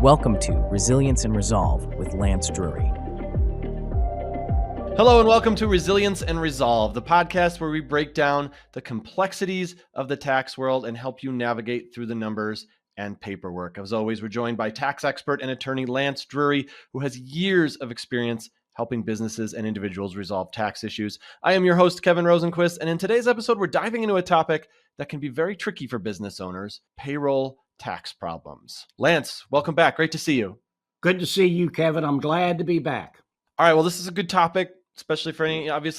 Welcome to Resilience and Resolve with Lance Drury. Hello and welcome to Resilience and Resolve, the podcast where we break down the complexities of the tax world and help you navigate through the numbers and paperwork. As always, we're joined by tax expert and attorney Lance Drury, who has years of experience helping businesses and individuals resolve tax issues. I am your host, Kevin Rosenquist, and in today's episode, we're diving into a topic that can be very tricky for business owners: payroll tax problems. Lance, welcome back. Great to see you. Good to see you, Kevin. I'm glad to be back. All right. Well, this is a good topic, especially for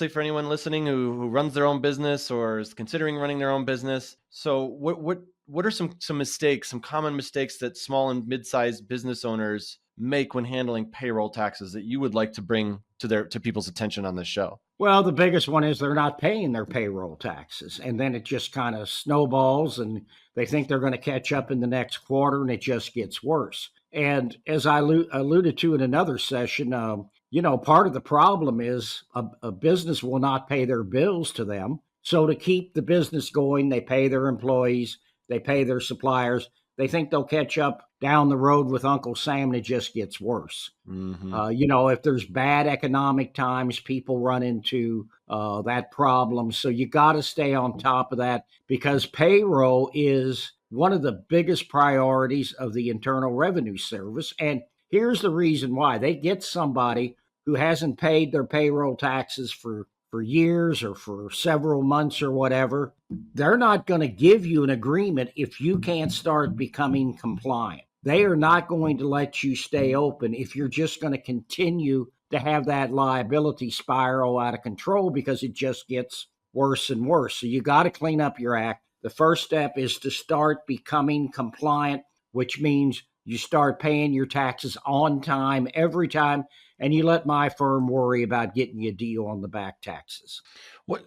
for anyone listening who runs their own business or is considering running their own business. So what are some mistakes, some common mistakes that small and mid-sized business owners make when handling payroll taxes that you would like to bring to people's attention on this show? Well, the biggest one is they're not paying their payroll taxes, and then it just kind of snowballs, and they think they're going to catch up in the next quarter, and it just gets worse. And as I alluded to in another session, part of the problem is a business will not pay their bills to them. So to keep the business going, they pay their employees, they pay their suppliers. They think they'll catch up down the road with Uncle Sam, and it just gets worse. Mm-hmm. If there's bad economic times, people run into that problem. So you got to stay on top of that, because payroll is one of the biggest priorities of the Internal Revenue Service. And here's the reason why. They get somebody who hasn't paid their payroll taxes for years or for several months or whatever. They're not going to give you an agreement if you can't start becoming compliant. They are not going to let you stay open if you're just going to continue to have that liability spiral out of control, because it just gets worse and worse. So you got to clean up your act. The first step is to start becoming compliant, which means you start paying your taxes on time every time, and you let my firm worry about getting you a deal on the back taxes.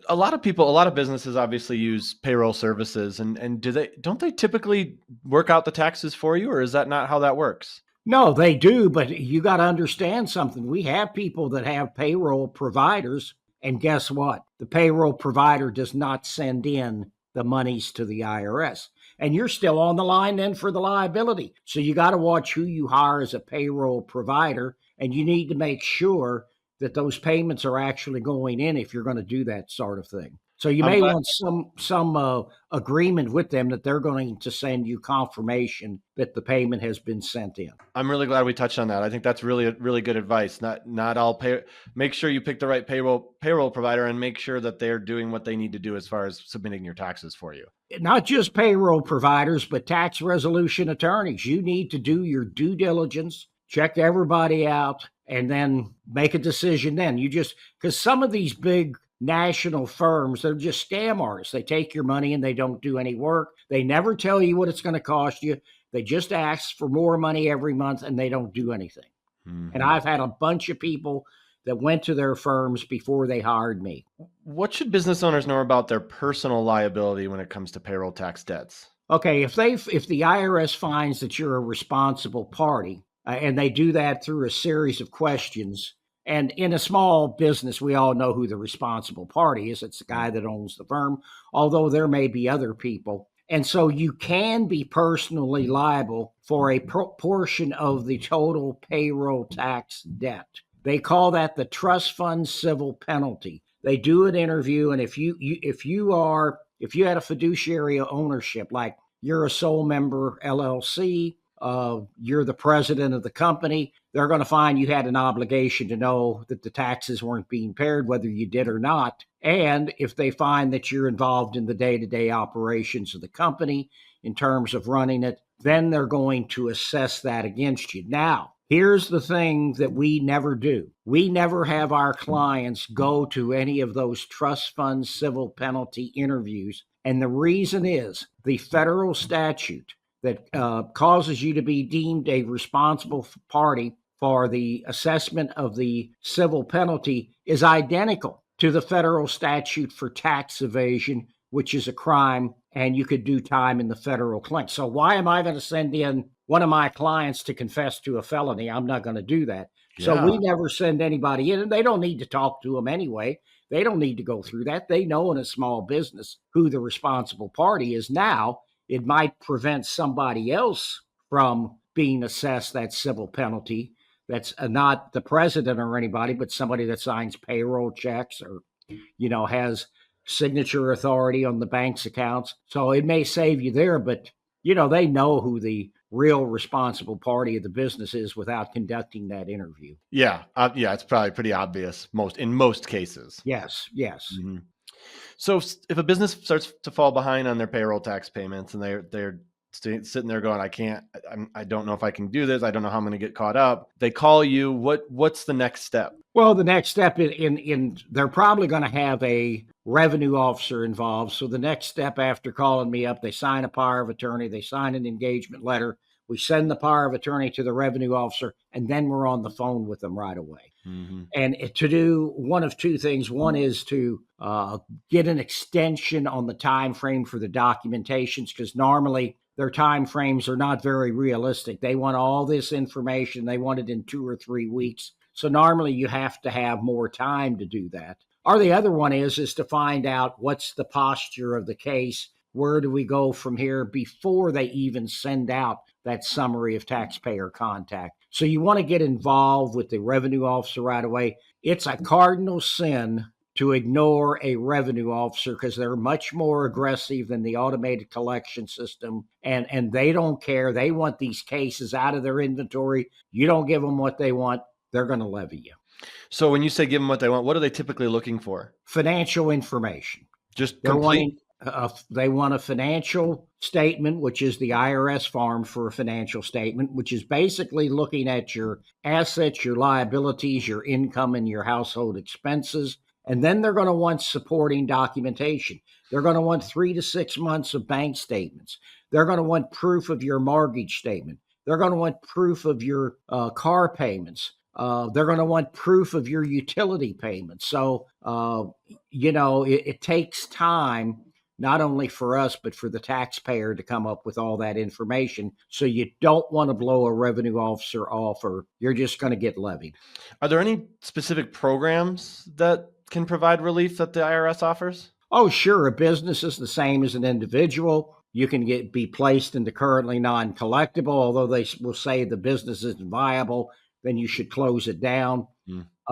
A lot of businesses obviously use payroll services, and don't they typically work out the taxes for you, or is that not how that works? No, they do, but you got to understand something. We have people that have payroll providers, and guess what? The payroll provider does not send in the monies to the IRS. And you're still on the line then for the liability. So you got to watch who you hire as a payroll provider, and you need to make sure that those payments are actually going in if you're going to do that sort of thing. So you may want some agreement with them that they're going to send you confirmation that the payment has been sent in. I'm really glad we touched on that. I think that's really good advice. Not all pay. Make sure you pick the right payroll provider, and make sure that they're doing what they need to do as far as submitting your taxes for you. Not just payroll providers, but tax resolution attorneys. You need to do your due diligence, check everybody out, and then make a decision then. Because some of these big national firms, they're just scam artists. They take your money and they don't do any work. They never tell you what it's going to cost you. They just ask for more money every month, and they don't do anything. Mm-hmm. And I've had a bunch of people that went to their firms before they hired me. What should business owners know about their personal liability when it comes to payroll tax debts? Okay, if the IRS finds that you're a responsible party, and they do that through a series of questions. And in a small business, we all know who the responsible party is. It's the guy that owns the firm, although there may be other people. And so you can be personally liable for a portion of the total payroll tax debt. They call that the trust fund civil penalty. They do an interview, and if you had a fiduciary ownership, like you're a sole member LLC, you're the president of the company, they're going to find you had an obligation to know that the taxes weren't being paid, whether you did or not. And if they find that you're involved in the day-to-day operations of the company in terms of running it, then they're going to assess that against you. Now, here's the thing that we never do. We never have our clients go to any of those trust fund civil penalty interviews. And the reason is the federal statute that causes you to be deemed a responsible party for the assessment of the civil penalty is identical to the federal statute for tax evasion, which is a crime, and you could do time in the federal clink. So why am I going to send in one of my clients to confess to a felony? I'm not going to do that. Yeah. So we never send anybody in, and they don't need to talk to them anyway. They don't need to go through that. They know in a small business who the responsible party is. Now, it might prevent somebody else from being assessed that civil penalty. That's not the president or anybody, but somebody that signs payroll checks or, has signature authority on the bank's accounts. So it may save you there, but, they know who the real responsible party of the business is without conducting that interview. Yeah. It's probably pretty obvious in most cases. Yes. Mm-hmm. So if a business starts to fall behind on their payroll tax payments and they're sitting there going, I don't know if I can do this. I don't know how I'm going to get caught up. They call you. What's the next step? Well, the next step in they're probably going to have a revenue officer involved. So the next step after calling me up, they sign a power of attorney, they sign an engagement letter. We send the power of attorney to the revenue officer, and then we're on the phone with them right away. Mm-hmm. And to do one of two things. One is to get an extension on the time frame for the documentations, because normally their time frames are not very realistic. They want all this information. They want it in 2 or 3 weeks. So normally you have to have more time to do that. Or the other one is to find out what's the posture of the case. Where do we go from here before they even send out that summary of taxpayer contact? So you want to get involved with the revenue officer right away. It's a cardinal sin to ignore a revenue officer because they're much more aggressive than the automated collection system. And they don't care. They want these cases out of their inventory. You don't give them what they want, they're going to levy you. So when you say give them what they want, what are they typically looking for? Financial information. Just complete. They want a financial statement, which is the IRS form for a financial statement, which is basically looking at your assets, your liabilities, your income, and your household expenses. And then they're going to want supporting documentation. They're going to want 3 to 6 months of bank statements. They're going to want proof of your mortgage statement. They're going to want proof of your car payments. They're going to want proof of your utility payments. So, it takes time, not only for us, but for the taxpayer to come up with all that information. So you don't want to blow a revenue officer off, or you're just going to get levied. Are there any specific programs that can provide relief that the IRS offers? Oh, sure. A business is the same as an individual. You can be placed into currently non-collectible, although they will say the business isn't viable, then you should close it down.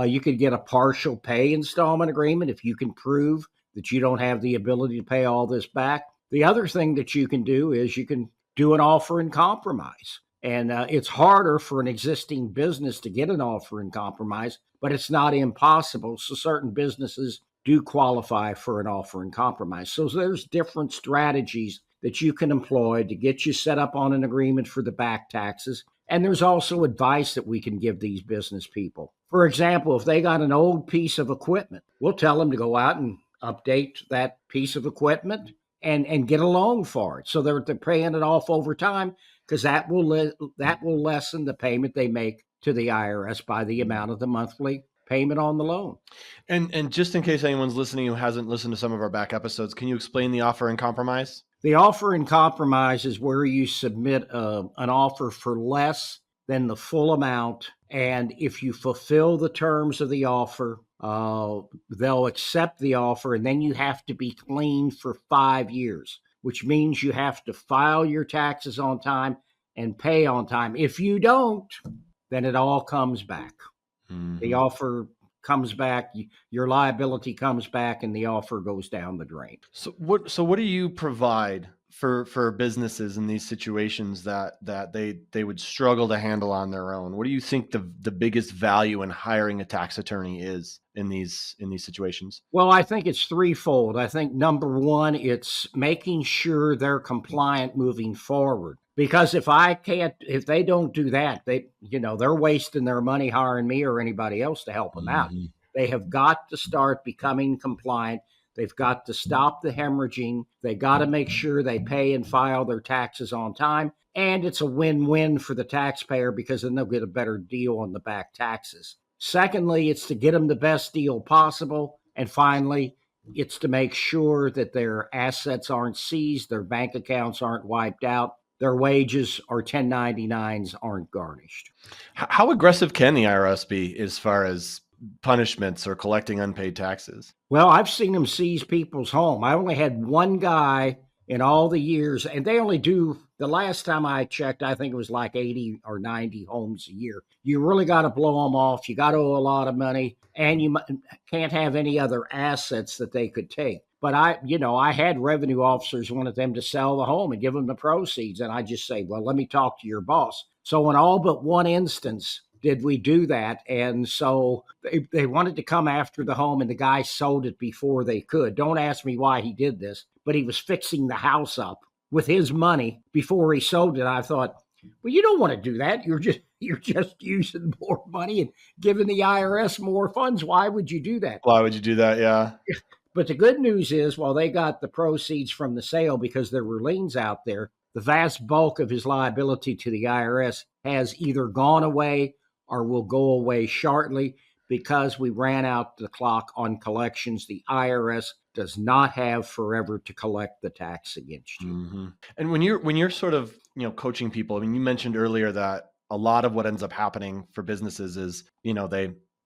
You could get a partial pay installment agreement if you can prove that you don't have the ability to pay all this back. The other thing that you can do is you can do an offer in compromise. And it's harder for an existing business to get an offer in compromise, but it's not impossible. So certain businesses do qualify for an offer in compromise. So there's different strategies that you can employ to get you set up on an agreement for the back taxes. And there's also advice that we can give these business people. For example, if they got an old piece of equipment, we'll tell them to go out and update that piece of equipment and get a loan for it. So they're paying it off over time, because that will lessen the payment they make to the IRS by the amount of the monthly payment on the loan. And just in case anyone's listening who hasn't listened to some of our back episodes, can you explain the offer in compromise? The offer in compromise is where you submit an offer for less than the full amount. And if you fulfill the terms of the offer, they'll accept the offer. And then you have to be clean for 5 years, which means you have to file your taxes on time and pay on time. If you don't, then it all comes back. Mm-hmm. The offer comes back, your liability comes back, and the offer goes down the drain. So what do you provide for businesses in these situations that they would struggle to handle on their own? What do you think the biggest value in hiring a tax attorney is in these situations? Well, I think it's threefold. I think number one, it's making sure they're compliant moving forward. Because if they don't do that, they're wasting their money hiring me or anybody else to help them out. They have got to start becoming compliant. They've got to stop the hemorrhaging. They got to make sure they pay and file their taxes on time. And it's a win-win for the taxpayer, because then they'll get a better deal on the back taxes. Secondly, it's to get them the best deal possible. And finally, it's to make sure that their assets aren't seized, their bank accounts aren't wiped out, their wages or 1099s aren't garnished. How aggressive can the IRS be as far as punishments or collecting unpaid taxes? Well, I've seen them seize people's home. I only had one guy in all the years, and they only do, the last time I checked, I think it was like 80 or 90 homes a year. You really got to blow them off. You got to owe a lot of money, and you can't have any other assets that they could take. But I had revenue officers wanted them to sell the home and give them the proceeds. And I just say, well, let me talk to your boss. So in all but one instance, did we do that? And so they wanted to come after the home, and the guy sold it before they could. Don't ask me why he did this, but he was fixing the house up with his money before he sold it. I thought, well, you don't want to do that. You're just using more money and giving the IRS more funds. Why would you do that? Why would you do that? Yeah. But the good news is, while they got the proceeds from the sale because there were liens out there, the vast bulk of his liability to the IRS has either gone away or will go away shortly because we ran out the clock on collections. The IRS does not have forever to collect the tax against you. Mm-hmm. And when you're sort of, coaching people, I mean, you mentioned earlier that a lot of what ends up happening for businesses is,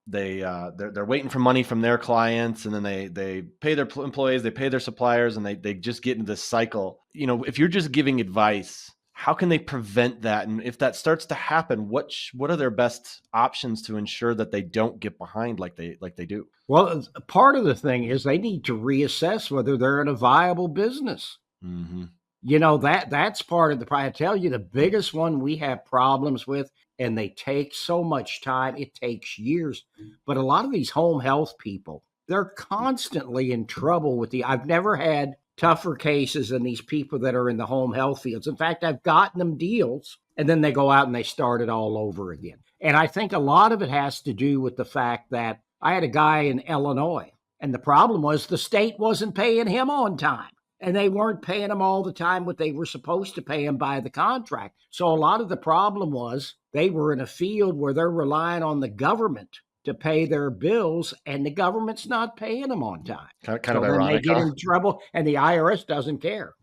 they're waiting for money from their clients, and then they pay their employees, they pay their suppliers, and they just get into this cycle. If you're just giving advice, how can they prevent that? And if that starts to happen, what are their best options to ensure that they don't get behind like they do? Well, part of the thing is they need to reassess whether they're in a viable business. Mm-hmm. That's part of the problem. I tell you, the biggest one we have problems with, and they take so much time, it takes years. But a lot of these home health people, they're constantly in trouble with I've never had tougher cases than these people that are in the home health fields. In fact, I've gotten them deals, and then they go out and they start it all over again. And I think a lot of it has to do with the fact that I had a guy in Illinois, and the problem was the state wasn't paying him on time. And they weren't paying him all the time what they were supposed to pay him by the contract. So a lot of the problem was they were in a field where they're relying on the government to pay their bills, and the government's not paying them on time. Kind so of ironic. They get in trouble, and the IRS doesn't care.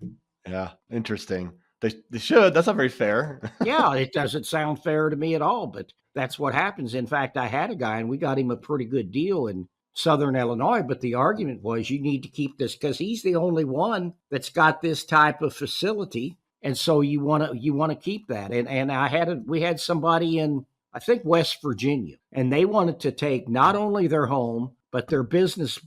Yeah, interesting. They should. That's not very fair. Yeah, it doesn't sound fair to me at all, but that's what happens. In fact, I had a guy, and we got him a pretty good deal in Southern Illinois, but the argument was you need to keep this because he's the only one that's got this type of facility, and so you want to keep that. And we had somebody in, I think, West Virginia, and they wanted to take not only their home but their business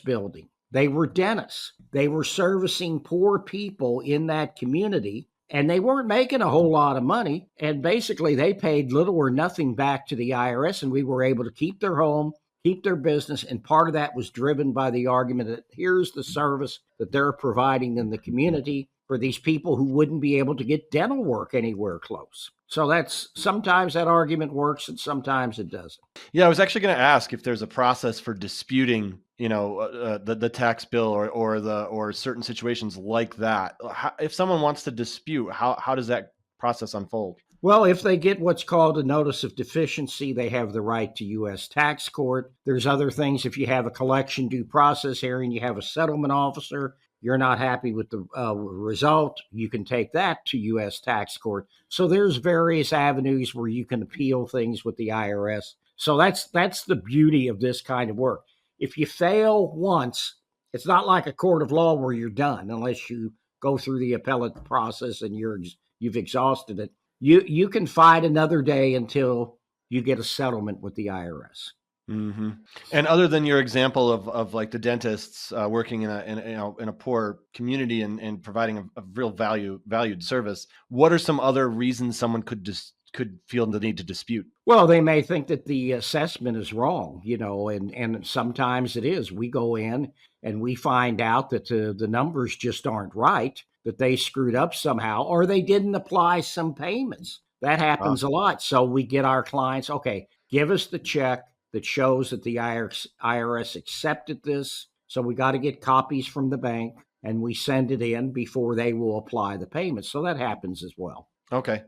building. They were dentists. They were servicing poor people in that community, and they weren't making a whole lot of money. And basically, they paid little or nothing back to the IRS, and we were able to keep their home, keep their business. And part of that was driven by the argument that here's the service that they're providing in the community for these people who wouldn't be able to get dental work anywhere close. So that's sometimes that argument works and sometimes it doesn't. Yeah, I was actually going to ask if there's a process for disputing, the tax bill or certain situations like that. If someone wants to dispute, how does that process unfold? Well, if they get what's called a notice of deficiency, they have the right to U.S. tax court. There's other things. If you have a collection due process hearing, you have a settlement officer, you're not happy with the result, you can take that to U.S. tax court. So there's various avenues where you can appeal things with the IRS. So that's the beauty of this kind of work. If you fail once, it's not like a court of law where you're done unless you go through the appellate process and you've exhausted it. You can fight another day until you get a settlement with the IRS. Mm-hmm. And other than your example of like the dentists working in a poor community and providing a real valued service, what are some other reasons someone could feel the need to dispute? Well, they may think that the assessment is wrong, and sometimes it is. We go in and we find out that the numbers just aren't right, that they screwed up somehow, or they didn't apply some payments. That happens a lot. So we get our clients, okay, give us the check that shows that the IRS accepted this. So we got to get copies from the bank, and we send it in before they will apply the payment. So that happens as well. Okay.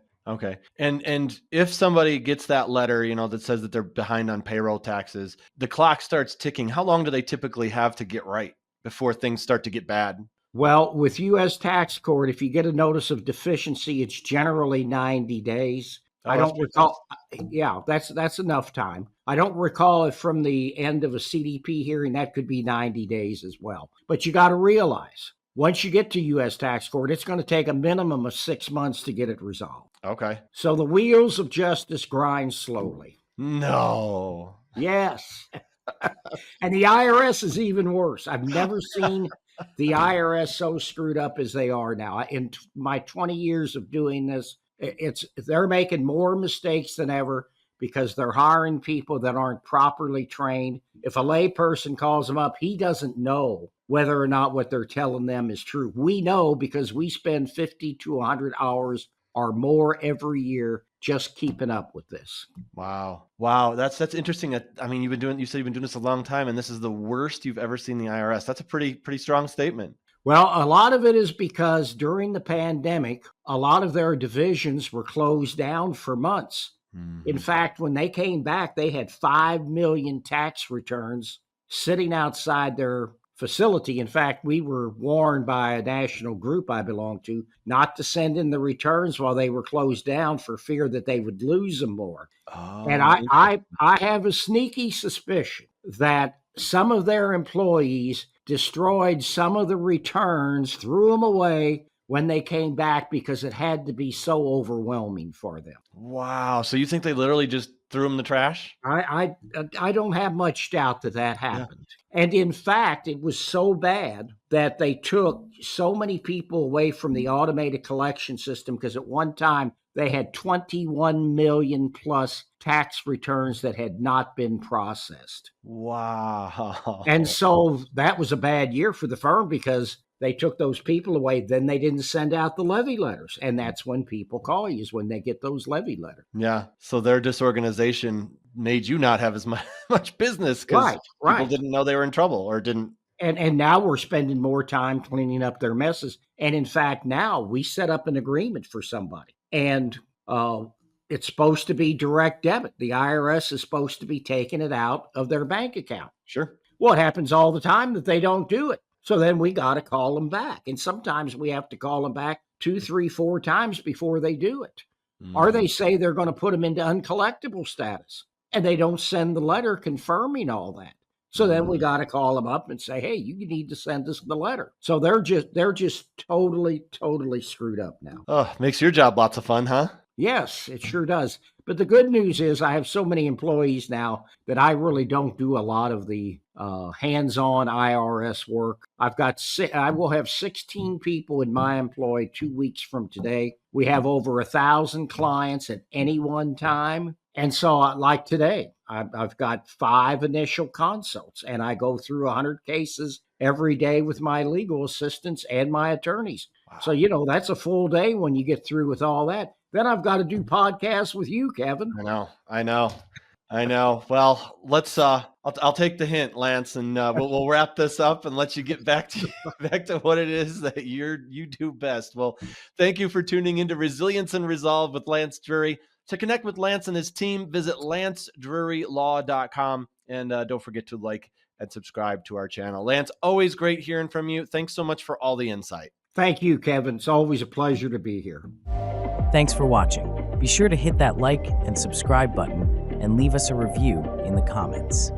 And if somebody gets that letter, that says that they're behind on payroll taxes, the clock starts ticking. How long do they typically have to get right before things start to get bad? Well, with U.S. tax court, if you get a notice of deficiency, it's generally 90 days. I don't recall. Yeah, that's enough time. I don't recall if from the end of a CDP hearing, that could be 90 days as well. But you got to realize Once you get to U.S. tax court, it's going to take a minimum of 6 months to get it resolved. Okay. So the wheels of justice grind slowly. No. Yes. And the IRS is even worse. I've never seen the IRS so screwed up as they are now. In my 20 years of doing this, they're making more mistakes than ever because they're hiring people that aren't properly trained. If a layperson calls them up, he doesn't know whether or not what they're telling them is true. We know because we spend 50 to 100 hours or more every year just keeping up with this. Wow. That's interesting. I mean, you said you've been doing this a long time, and this is the worst you've ever seen the IRS. That's a pretty strong statement. Well, a lot of it is because during the pandemic, a lot of their divisions were closed down for months. Mm-hmm. In fact, when they came back, they had 5 million tax returns sitting outside their facility. In fact, we were warned by a national group I belong to not to send in the returns while they were closed down for fear that they would lose them more. Oh, and I have a sneaky suspicion that some of their employees destroyed some of the returns, threw them away when they came back because it had to be so overwhelming for them. Wow. So you think they literally just threw them in the trash? I don't have much doubt that happened. Yeah. And in fact, it was so bad that they took so many people away from the automated collection system because at one time they had 21 million plus tax returns that had not been processed. Wow. And so that was a bad year for the firm because they took those people away. Then they didn't send out the levy letters. And that's when people call you, is when they get those levy letters. Yeah. So their disorganization made you not have as much business because people didn't know they were in trouble or didn't. And now we're spending more time cleaning up their messes. And in fact, now we set up an agreement for somebody. And it's supposed to be direct debit. The IRS is supposed to be taking it out of their bank account. Sure. Well, it happens all the time that they don't do it. So then we got to call them back. And sometimes we have to call them back 2, 3, 4 times before they do it. Or they say they're going to put them into uncollectible status and they don't send the letter confirming all that. So then we got to call them up and say, hey, you need to send us the letter. So they're just totally screwed up now. Oh, makes your job lots of fun, huh? Yes, it sure does. But the good news is I have so many employees now that I really don't do a lot of the hands-on IRS work. I will have 16 people in my employ 2 weeks from today. We have over 1,000 clients at any one time. And so like today, I've got 5 initial consults and I go through 100 cases every day with my legal assistants and my attorneys. Wow. So, that's a full day when you get through with all that. Then I've got to do podcasts with you, Kevin. I know. Well, let's, I'll take the hint, Lance, and we'll wrap this up and let you get back to what it is that you do best. Well, thank you for tuning into Resilience and Resolve with Lance Drury. To connect with Lance and his team, visit lancedrurylaw.com and don't forget to like and subscribe to our channel. Lance, always great hearing from you. Thanks so much for all the insight. Thank you, Kevin. It's always a pleasure to be here. Thanks for watching. Be sure to hit that like and subscribe button and leave us a review in the comments.